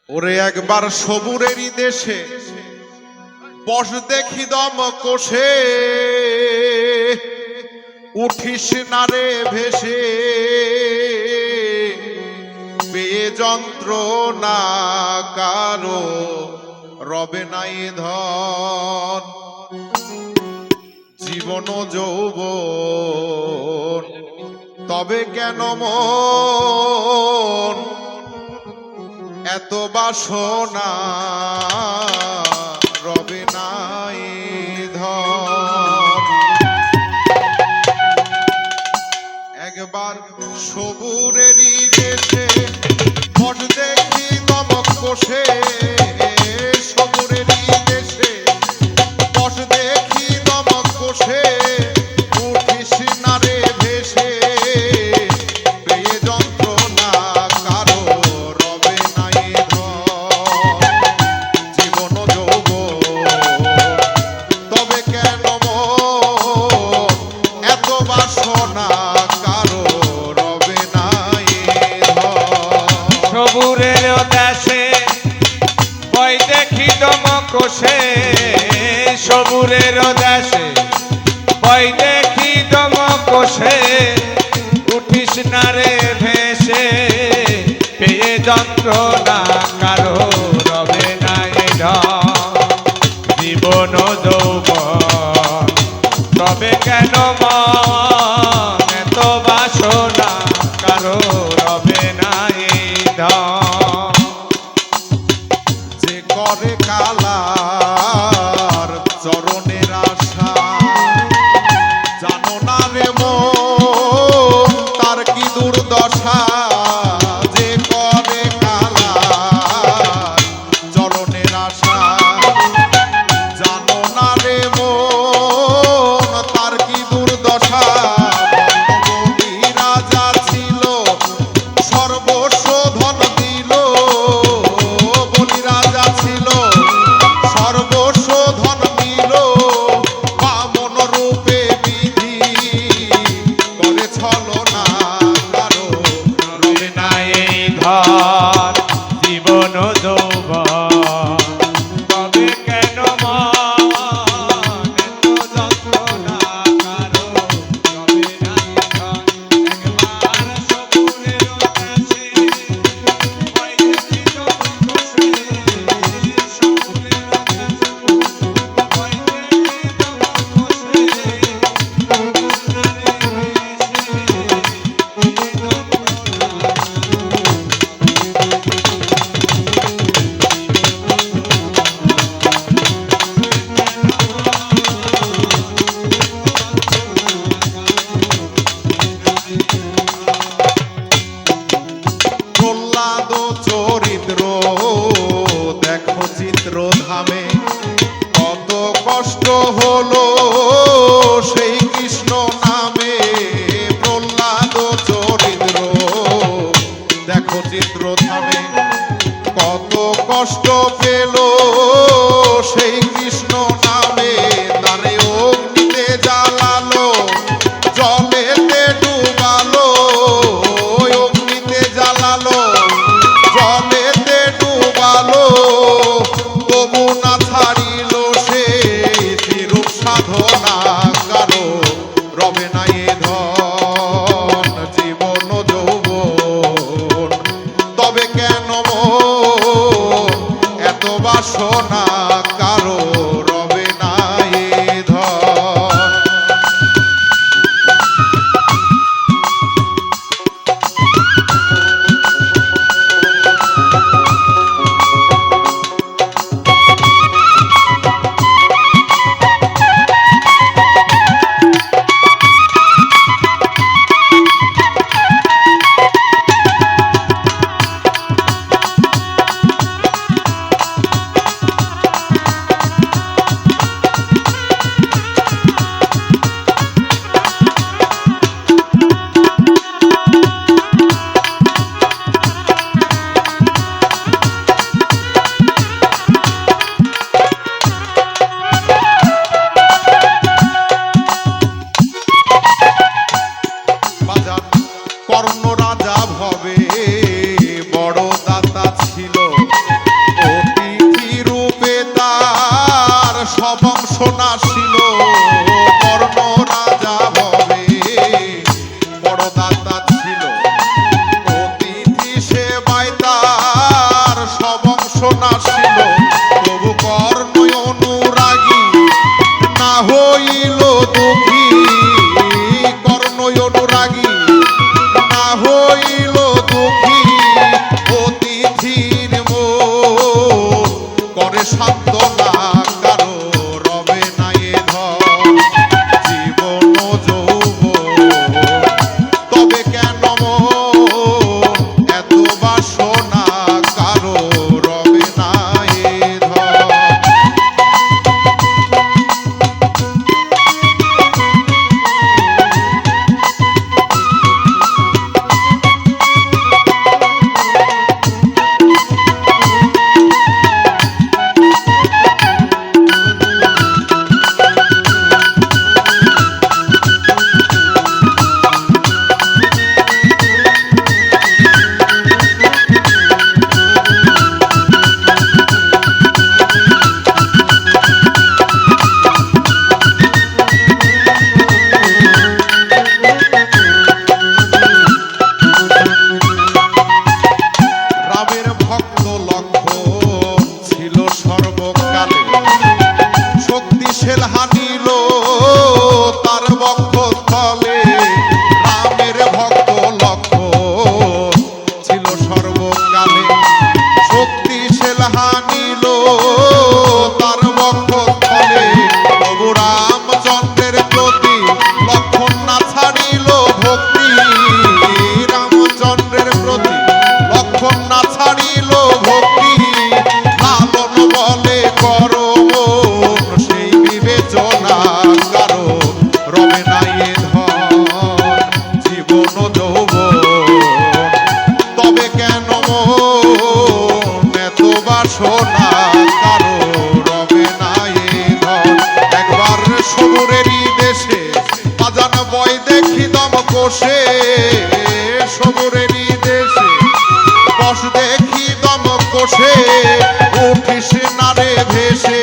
ওরে একবার সবুরেরই দেশে বস দেখি দম কোষে, উঠিস না রে ভেসে, পেয়ে যন্ত্রণা কারো রবে নাই ধন। জীবন যৌবন তবে কেন মন এত বাসনা রবে নাই ধন। একবার সবুরেরই দেশে বস দেখি দমক কোষে, সবুরেরই দেশে বস দেখি দমক কোষে, উঠিস না রে ভেসে, পেয়ে যন্ত্রণা কারো রবে নাই ধন। জীবন যৌবন তবে কেন মন এত বাসনা কারো রবে নাই ধন। সবুরের দেশে বই দেখি দমক কোষে, সবুরের দেশে বই দেখি দমক কোষে, উঠিস না রে ভেসে, পেয়ে যন্ত্রণা কারো রবে নাই ধন। জীবন যৌবন তবে কেন মন এত বাসনা কারো রবে নাই ধন। যে করে কালার চরণের আশা, জানো না রে মন তার কি দুর্দশা। যে করে কালার চরণের আশা, জানো না রে মন তার কি দুর্দশা। বলি রাজা ছিল সর্বস্ব ধন দিল, বলি রাজা ছিল সর্বস্ব ধন দিল, বামন রূপে বিধি করে ছলনা কারো রবে নাই ধন। জীবন যৌবন তবে কেন মন এত যন্ত্রণা কারো রবে নাই ধন। একবার সবুরের দেশে বই দেখি দমক কোষে, সবুরের দেশে বই দেখি দমক কোষে, উঠিস না রে ভেসে, পেয়ে যন্ত্রণা প্রহ্লাদ চরিত্র দেখো চিত্র ধামে, কত কষ্ট হলো সেই কৃষ্ণ নামে। প্রহ্লাদ চরিত্র দেখো চিত্র ধামে, কত কষ্ট পেল সেই কৃষ্ণ নামে। তারে অগ্নিতে জ্বালালো, জলেতে ডুবালো, অগ্নিতে জ্বালালো, জলেতে ডুবালো, তবু না ছাড়িল সে তিরূপ সাধনা কারো রবে নাই ধন। জীবন যৌবন তবে কেন মন এত বাসনা কারো রবে নাই ধন। সান্ত্বনা কারো রবে না এ ধন জীবন ও যৌবন তবে কেন মন এত বাসনা কারো রবে না এ ধন রামের ভক্ত লক্ষণ ছিল সর্বকালে শক্তিশীল হানিল তার বক্ষস্থলে রামের ভক্ত লক্ষণ ছিল সর্বকালে শক্তিশীল হানিল তার বক্ষস্থলে প্রভু রামচন্দ্রের প্রতি লক্ষণ না ছাড়িল ভক্তি রামচন্দ্রের প্রতি লক্ষণ না ছাড়িল ভক্তি লালন বলে করো মন সেই বিবেচনা কারো রবে না এ ধন জীবন যৌবন তবে কেন মন এত বাসনা কারো রবে না এ ধন একবার সবুরেরই দেশে বাজান বয় দেখি দম কোষে সবুরেরই দেশে বস দেখি দম কোষে উঠিস না রে ভেসে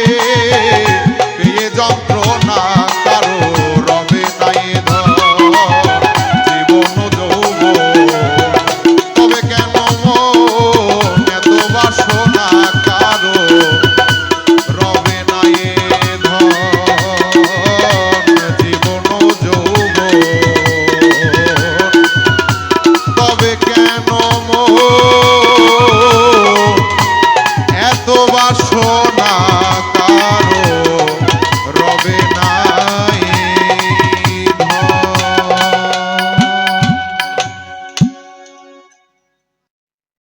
পেয়ে যন্ত্রণা কারো রবে না এ ধন জীবন যৌবন তবে কেন মন এত বাসনা কারো